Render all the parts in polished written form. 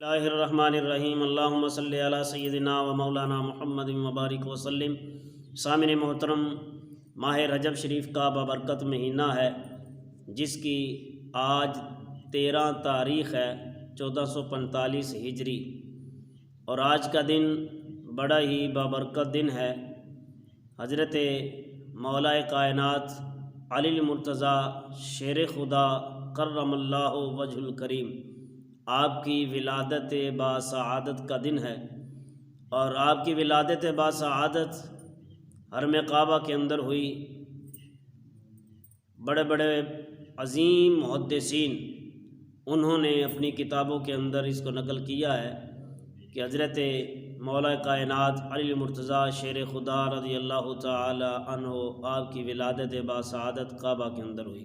اللہ الرحمن الرحیم اللہم صلی علی سیدنا و مولانا محمد مبارک وسلم۔ سامعین محترم، ماہ رجب شریف کا بابرکت مہینہ ہے جس کی آج 13 تاریخ ہے 1445 ہجری، اور آج کا دن بڑا ہی بابرکت دن ہے۔ حضرت مولا کائنات علی المرتضیٰ شیر خدا کرم اللہ وجہ الکریم آپ کی ولادت باسعادت کا دن ہے، اور آپ کی ولادت باسعادت حرم کعبہ کے اندر ہوئی۔ بڑے بڑے عظیم محدثین انہوں نے اپنی کتابوں کے اندر اس کو نقل کیا ہے کہ حضرت مولا کائنات علی المرتضیٰ شیر خدا رضی اللہ تعالی عنہ آپ کی ولادت باسعادت کعبہ کے اندر ہوئی۔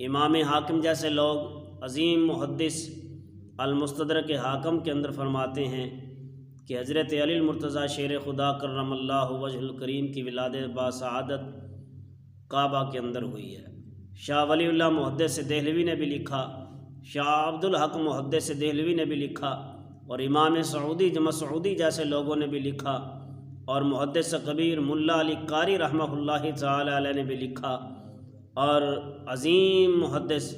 امام حاکم جیسے لوگ عظیم محدث المستدرک حاکم کے اندر فرماتے ہیں کہ حضرت علی المرتضیٰ شیر خدا کرم اللہ وجہ الکریم کی ولادت باسعادت کعبہ کے اندر ہوئی ہے۔ شاہ ولی اللہ محدث دہلوی نے بھی لکھا، شاہ عبدالحق محدث دہلوی نے بھی لکھا، اور امام سعودی مسعودی جیسے لوگوں نے بھی لکھا، اور محدث کبیر ملا علی قاری رحمہ اللہ تعالی علیہ نے بھی لکھا، اور عظیم محدث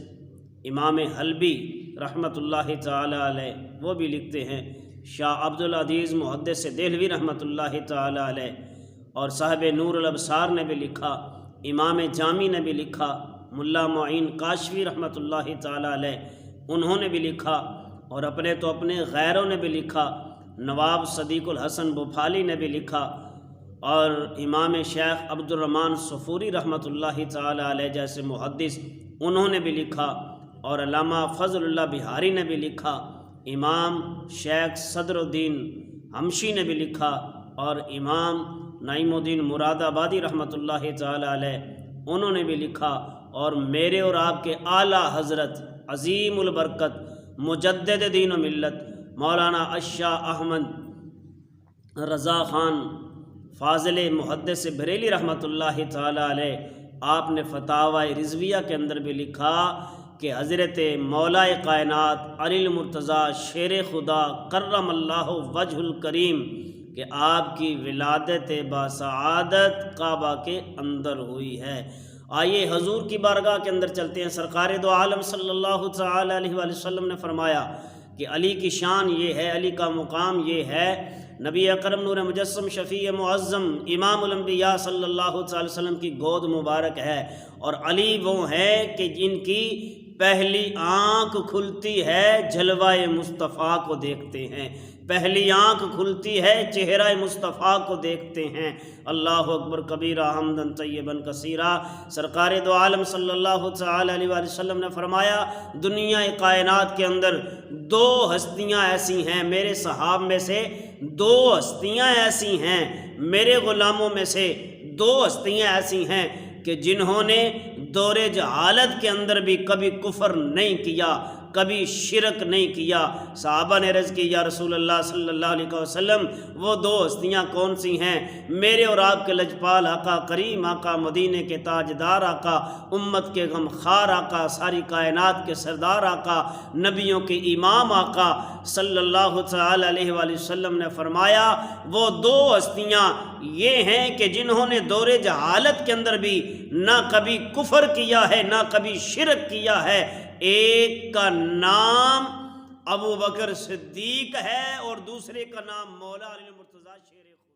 امام حلبی رحمۃ اللہ تعالی علیہ وہ بھی لکھتے ہیں۔ شاہ عبدالعزیز محدث دہلوی رحمۃ اللہ تعالی علیہ اور صاحب نور الابصار نے بھی لکھا، امام جامی نے بھی لکھا، ملا معین کاشفی رحمۃ اللہ تعالی علیہ انہوں نے بھی لکھا، اور اپنے تو اپنے غیروں نے بھی لکھا۔ نواب صدیق الحسن بھوپالی نے بھی لکھا، اور امام شیخ عبد الرحمن صفوری رحمۃ اللہ تعالی علیہ جیسے محدث انہوں نے بھی لکھا، اور علامہ فضل اللہ بہاری نے بھی لکھا، امام شیخ صدر الدین حمشی نے بھی لکھا، اور امام نعیم الدین مراد آبادی رحمۃ اللہ تعالی علیہ انہوں نے بھی لکھا، اور میرے اور آپ کے اعلیٰ حضرت عظیم البرکت مجدد دین و ملت مولانا الشاہ احمد رضا خان فاضل محدث بریلی رحمۃ اللہ تعالی علیہ آپ نے فتاوی رضویہ کے اندر بھی لکھا کہ حضرت مولا کائنات علی المرتضیٰ شیر خدا کرم اللہ وجہ الکریم کہ آپ کی ولادت باسعادت کعبہ کے اندر ہوئی ہے۔ آئیے حضور کی بارگاہ کے اندر چلتے ہیں۔ سرکار دو عالم صلی اللہ تعالی علیہ وآلہ وسلم نے فرمایا کہ علی کی شان یہ ہے، علی کا مقام یہ ہے، نبی اکرم نور مجسم شفیع معظم امام الانبیاء صلی اللہ تعالی وسلم کی گود مبارک ہے، اور علی وہ ہے کہ جن کی پہلی آنکھ کھلتی ہے جلوہ مصطفیٰ کو دیکھتے ہیں، پہلی آنکھ کھلتی ہے چہرہ مصطفیٰ کو دیکھتے ہیں۔ اللہ اکبر کبیرہ حمدن طیبن کثیرہ۔ سرکار دو عالم صلی اللہ تعالی علیہ وآلہ وسلم نے فرمایا دنیا کائنات کے اندر 2 ہستیاں ایسی ہیں، میرے صحاب میں سے 2 ہستیاں ایسی ہیں، میرے غلاموں میں سے 2 ہستیاں ایسی ہیں کہ جنہوں نے دور جہالت کے اندر بھی کبھی کفر نہیں کیا، کبھی شرک نہیں کیا۔ صحابہ نے عرض کی یا رسول اللہ صلی اللہ علیہ وسلم وہ 2 ہستیاں کون سی ہیں؟ میرے اور آپ کے لجپال آقا، کریم آقا، مدینے کے تاجدار آقا، امت کے غمخوار آقا، ساری کائنات کے سردار آقا، نبیوں کے امام آقا صلی اللہ تعالی علیہ وآلہ وسلم نے فرمایا وہ 2 ہستیاں یہ ہیں کہ جنہوں نے دور جہالت کے اندر بھی نہ کبھی کفر کیا ہے نہ کبھی شرک کیا ہے۔ ایک کا نام ابو بکر صدیق ہے اور دوسرے کا نام مولا علی المرتضیٰ شیر خدا